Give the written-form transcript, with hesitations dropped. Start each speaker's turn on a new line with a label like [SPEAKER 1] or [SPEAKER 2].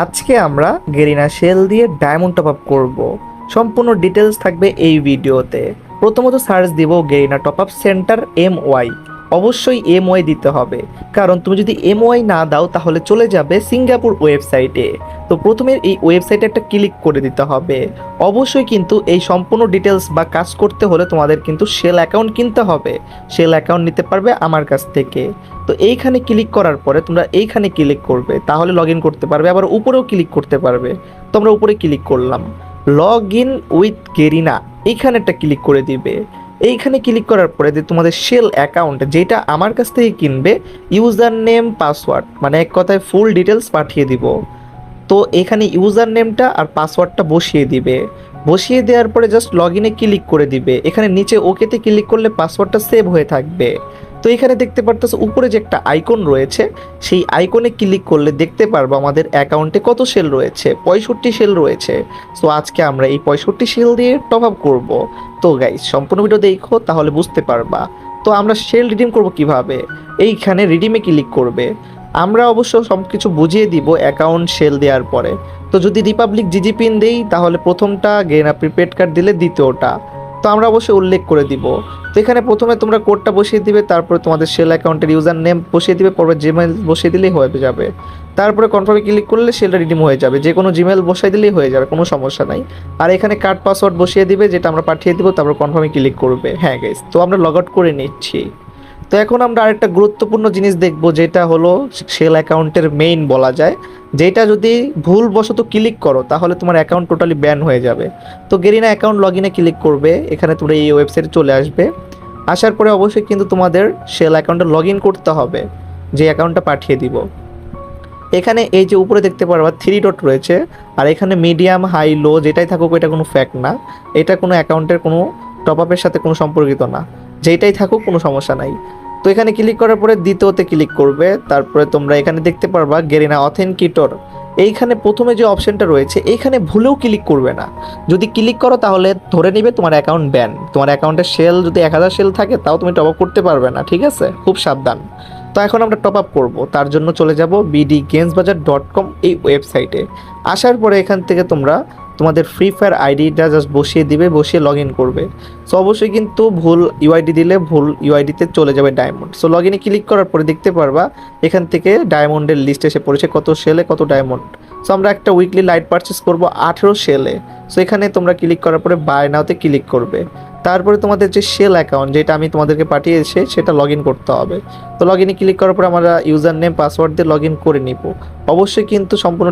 [SPEAKER 1] আজকে আমরা Garena shell দিয়ে ডায়মন্ড টপ আপ করব। সম্পূর্ণ ডিটেলস থাকবে এই ভিডিওতে। প্রথমত সার্চ দিব Garena top up centre MY। অবশ্যই MY দিতে হবে, কারণ তুমি যদি MY না দাও তাহলে চলে যাবে সিঙ্গাপুর ওয়েবসাইটে। তো প্রথমে এই ওয়েবসাইটে একটা ক্লিক করে দিতে হবে। অবশ্যই কিন্তু এই সম্পূর্ণ ডিটেলস বা কাজ করতে হলে তোমাদের কিন্তু শেল অ্যাকাউন্ট কিনতে হবে। শেল অ্যাকাউন্ট নিতে পারবে আমার কাছ থেকে। তো এইখানে ক্লিক করার পরে তোমরা এইখানে ক্লিক করবে, তাহলে লগ ইন করতে পারবে। আবার উপরেও ক্লিক করতে পারবে। তো আমরা উপরে ক্লিক করলাম, লগ ইন উইথ গেরিনা, এইখানে একটা ক্লিক করে দিবে। এইখানে ক্লিক করার পরে যে তোমাদের শেল অ্যাকাউন্ট যেটা আমার কাছ থেকে কিনবে, ইউজার নেম পাসওয়ার্ড মানে এক কথায় ফুল ডিটেলস পাঠিয়ে দিব। তো এখানে ইউজার নেমটা আর পাসওয়ার্ডটা বসিয়ে দিবে। বসিয়ে দেওয়ার পরে জাস্ট লগ ইনে ক্লিক করে দিবে। এখানে নিচে ওকেতে ক্লিক করলে পাসওয়ার্ডটা সেভ হয়ে থাকবে। তো এখানে দেখতে পারতেছো উপরে যে একটা আইকন রয়েছে, সেই আইকনে ক্লিক করলে দেখতে পারবো আমাদের অ্যাকাউন্টে কত সেল রয়েছে। 65 সেল রয়েছে। সো আজকে আমরা এই 65 সেল দিয়ে টপ আপ করবো। তো গাইস সম্পূর্ণ ভিডিও দেখো, তাহলে বুঝতে পারবা। তো আমরা সেল রিডিম করব কিভাবে, এইখানে রিডিমে ক্লিক করবে। আমরা অবশ্য সব কিছু বুঝিয়ে দিব অ্যাকাউন্ট সেল দেওয়ার পরে। তো যদি রিপাবলিক জিজি পিন দেই তাহলে প্রথমটা, গেরিনা প্রিপেড কার্ড দিলে দ্বিতীয়টা। তো আমরা অবশ্যই উল্লেখ করে দিব। তো এখানে প্রথমে তোমরা কোডটা বসিয়ে দিবে, তারপরে তোমাদের সেল অ্যাকাউন্টের ইউজার নেম বসিয়ে দিবে, পরে জিমেল বসিয়ে দিলেই হয়ে যাবে। তারপরে কনফার্মে ক্লিক করলে সেলটা রিডিম হয়ে যাবে। যে কোনো জিমেল বসাই দিলেই হয়ে যাবে, কোনো সমস্যা নাই। আর এখানে কার্ড পাসওয়ার্ড বসিয়ে দিবে, যেটা আমরা পাঠিয়ে দিব, তারপর কনফার্মে ক্লিক করবে। হ্যাঁ গাইস, তো আমরা লগ আউট করে নিচ্ছি। তো এখন আমরা আরেকটা গুরুত্বপূর্ণ জিনিস দেখব, যেটা হলো সেল অ্যাকাউন্টের মেইন বলা যায়। যেটা যদি ভুলবশত ক্লিক করো তাহলে তোমার অ্যাকাউন্ট টোটালি ব্যান হয়ে যাবে। তো গেরিনা অ্যাকাউন্ট লগ ইনে ক্লিক করবে। এখানে তোমরা এই ওয়েবসাইটে চলে আসবে। আসার পরে অবশ্যই কিন্তু তোমাদের সেল অ্যাকাউন্টে লগ ইন করতে হবে, যে অ্যাকাউন্টটা পাঠিয়ে দিব। এখানে এই যে উপরে দেখতে পারবা 3 ডট রয়েছে, আর এখানে মিডিয়াম হাই লো যেটাই থাকুক এটা কোনো ফ্যাক্ট না। এটা কোনো অ্যাকাউন্টের কোনো টপ আপের সাথে কোনো সম্পর্কিত না। যেটাই থাকুক কোনো সমস্যা নাই। তো এখানে ক্লিক করার পরে দ্বিতীয়তে ক্লিক করবে। তারপরে তোমরা এখানে দেখতে পারবা গেরিনা অথেন্টিকেটর। এইখানে প্রথমে যে অপশনটা রয়েছে এইখানে ভুলেও ক্লিক করবে না। যদি ক্লিক করো তাহলে ধরে নিবে তোমার অ্যাকাউন্ট ব্যান। তোমার অ্যাকাউন্টের সেল যদি 1000 সেল থাকে তাও তুমি টপ আপ করতে পারবে না, ঠিক আছে? খুব সাবধান। তো এখন আমরা টপ আপ করবো, তার জন্য চলে যাব bdgamesbazaar.com এই ওয়েবসাইটে। আসার পরে এখান থেকে তোমরা তোমাদের ফ্রি ফায়ার আইডিটা জাস্ট বসিয়ে দিবে, বসিয়ে লগ ইন করবে। সো অবশ্যই কিন্তু ভুল ইউআইডি দিলে ভুল ইউআইডিতে চলে যাবে ডায়মন্ড। সো লগ ইনে ক্লিক করার পরে দেখতে পারবা এখান থেকে ডায়মন্ডের লিস্ট এসে পড়েছে, কত সেলে কত ডায়মন্ড। সো আমরা একটা উইকলি লাইট পারচেস করবো 18 সেলে। সো এখানে তোমরা ক্লিক করার পরে বাই নাওতে ক্লিক করবে। তারপরে তোমাদের যে সেল অ্যাকাউন্ট যেটা আমি তোমাদেরকে পাঠিয়েছি সেটা লগ ইন করতে হবে। তো লগ ইনে ক্লিক করার পরে আমরা ইউজার নেম পাসওয়ার্ড দিয়ে লগ ইন করে নিব। অবশ্যই কিন্তু সম্পূর্ণ